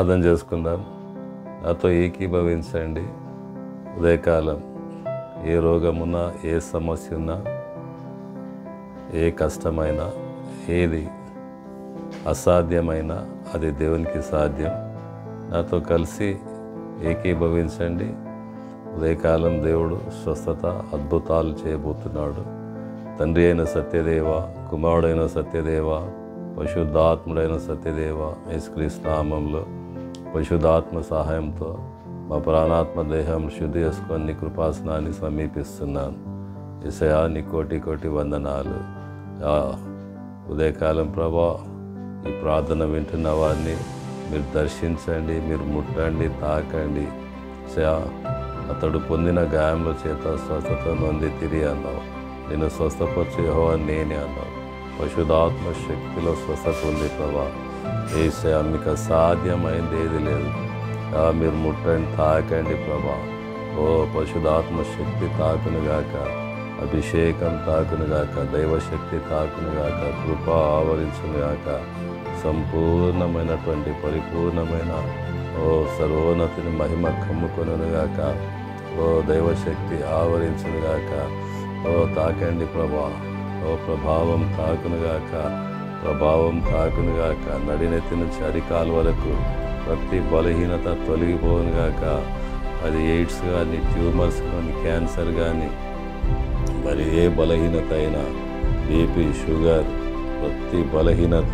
ప్రార్థన చేసుకుందాం. నాతో ఏకీభవించండి. ఉదయకాలం ఏ రోగమున్నా, ఏ సమస్య ఉన్నా, ఏ కష్టమైనా, ఏది అసాధ్యమైనా అది దేవునికి సాధ్యం. నాతో కలిసి ఏకీభవించండి. ఉదయకాలం దేవుడు స్వస్థత, అద్భుతాలు చేయబోతున్నాడు. తండ్రి అయిన సత్యదేవ, కుమారుడైన సత్యదేవ, పరిశుద్ధాత్ముడైన సత్యదేవ, యేసుక్రీస్తు నామములో పరిశుద్ధాత్మ సహాయంతో మా ప్రాణాత్మ దేహం శుద్ధి చేసుకొని నీ కృపాసనాన్ని సమీపిస్తున్నాను. యేసయ్యా, నీ కోటి కోటి వందనాలు. ఉదయకాలం ప్రభా, ఈ ప్రార్థన వింటున్న వారిని మీరు దర్శించండి, మీరు ముట్టండి, తాకండి. యేసయ్యా, అతడు పొందిన గాయంలో చేత స్వస్థత నొంది తిరిగి అన్నావు. నేను స్వస్థపరిచే యెహోవా నేనే అన్నావు. పరిశుద్ధాత్మ శక్తిలో స్వస్థత ఉంది ప్రభా. యేసయ్యా, మీకు అసాధ్యమైంది ఏది లేదు. మీరు ముట్టండి, తాకండి ప్రభా. ఓ పరిశుద్ధాత్మ శక్తి తాకునుగాక, అభిషేకం తాకునుగాక, దైవశక్తి తాకునుగాక, కృప ఆవరించునుగాక, సంపూర్ణమైనటువంటి పరిపూర్ణమైన సర్వోన్నతిని మహిమ కమ్ముకొనుగాక. దైవశక్తి ఆవరించునుగాక. తాకండి ప్రభా. ప్రభావం తాకునుగాక, ప్రభావం తాకునుగాక. నడినెత్తి నుంచి అరికాల వరకు ప్రతి బలహీనత తొలగిపోనుగాక. అది ఎయిడ్స్ కానీ, ట్యూమర్స్ కానీ, క్యాన్సర్ కానీ, మరి ఏ బలహీనత అయినా, బీపీ, షుగర్, ప్రతి బలహీనత,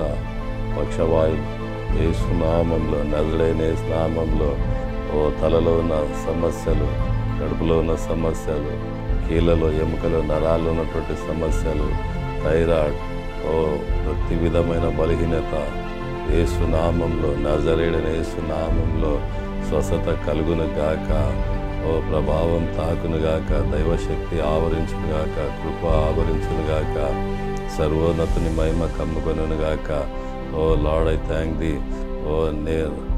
పక్షవాయు యేసు నామములో, నజరేయుడైన యేసు నామములో, తలలో ఉన్న సమస్యలు, కడుపులో ఉన్న సమస్యలు, కీళ్ళలో, ఎముకలో, నరాల్లో ఉన్నటువంటి సమస్యలు, థైరాయిడ్, ప్రతి విధమైన బలహీనత యేసు నామములో, నజరేయుడైన యేసు నామములో స్వస్థత కలుగునుగాక. ప్రభావం తాకునుగాక, దైవశక్తి ఆవరించునుగాక, కృప ఆవరించునుగాక, సర్వోన్నతుని మహిమ కమ్ముకొనుగాక. Lord, I thank thee.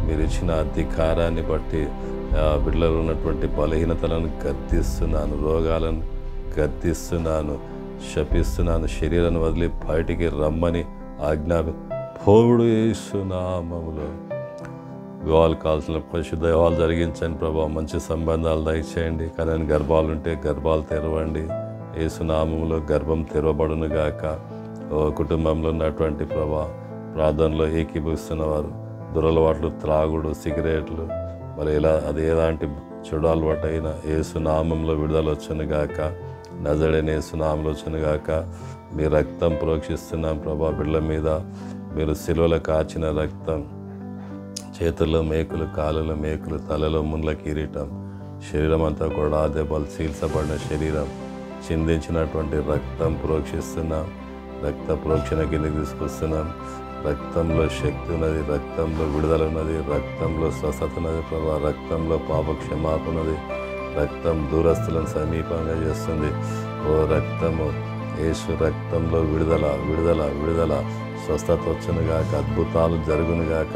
మీరు ఇచ్చిన అధికారాన్ని బట్టి బిడ్డలలో ఉన్నటువంటి బలహీనతలను గద్దిస్తున్నాను, రోగాలను గద్దిస్తున్నాను, శపిస్తున్నాను. శరీరాన్ని వదిలి బయటికి రమ్మని పోవుడు యేసు నామములో. వివాహాలు కావాల్సిన పరిశుద్ధ వివాహాలు జరిగించండి ప్రభా. మంచి సంబంధాలు దయచేయండి. కానీ గర్భాలు ఉంటే గర్భాలు తెరవండి. యేసు నామములో గర్భం తెరవబడునుగాక. కుటుంబంలో ఉన్నటువంటి ప్రభా, ప్రార్థనలో ఏకీభవిస్తున్న వారు, దురలవాట్లు, త్రాగుడు, సిగరెట్లు, మరి ఇలా అది ఎలాంటి చెడు అలవాటు అయినా యేసు నామంలో విడుదల వచ్చునుగాక. నజరేయుడైన యేసు నామంలో వచ్చునుగాక. మీ రక్తం ప్రోక్షిస్తున్నాం ప్రభా బిడ్డల మీద. మీరు సిలువలో కాచిన రక్తం, చేతుల్లో మేకులు, కాళ్ళలో మేకులు, తలలో ముళ్ళ కిరీటం, శరీరం అంతా కూడా దెబ్బలు చీల్చబడిన శరీరం, చిందించినటువంటి రక్తం ప్రోక్షిస్తున్నాం. రక్త ప్రోక్షణ కిందకి తీసుకొస్తున్నాం. రక్తంలో శక్తి ఉన్నది, రక్తంలో విడుదల ఉన్నది, రక్తంలో స్వస్థత ఉన్నది ప్రభా. రక్తంలో పాప క్షమాపణ ఉన్నది. రక్తం దూరస్తులను సమీపంగా చేస్తుంది. రక్తము, యేసు రక్తంలో విడుదల, విడుదల, విడుదల, స్వస్థత వచ్చునుగాక. అద్భుతాలు జరుగునుగాక,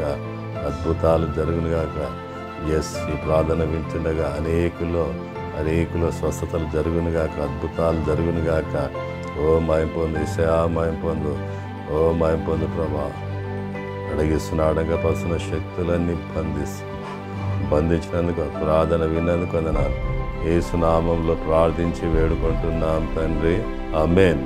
అద్భుతాలు జరుగునుగాక. ఈ ప్రార్థన వింటుండగా అనేకులో స్వస్థతలు జరుగునుగాక, అద్భుతాలు జరుగునుగాక. మాయం పొందు యేసయ్యా, మాయం పొందు, మాయం పొందు ప్రభా. అడిగిస్తున్న అడగపరుస్తున్న శక్తులన్నీ బంధించినందుకు, ప్రార్థన విన్నందుకు వందనాలు. యేసు నామంలో ప్రార్థించి వేడుకుంటున్నాం తండ్రి, ఆమేన్.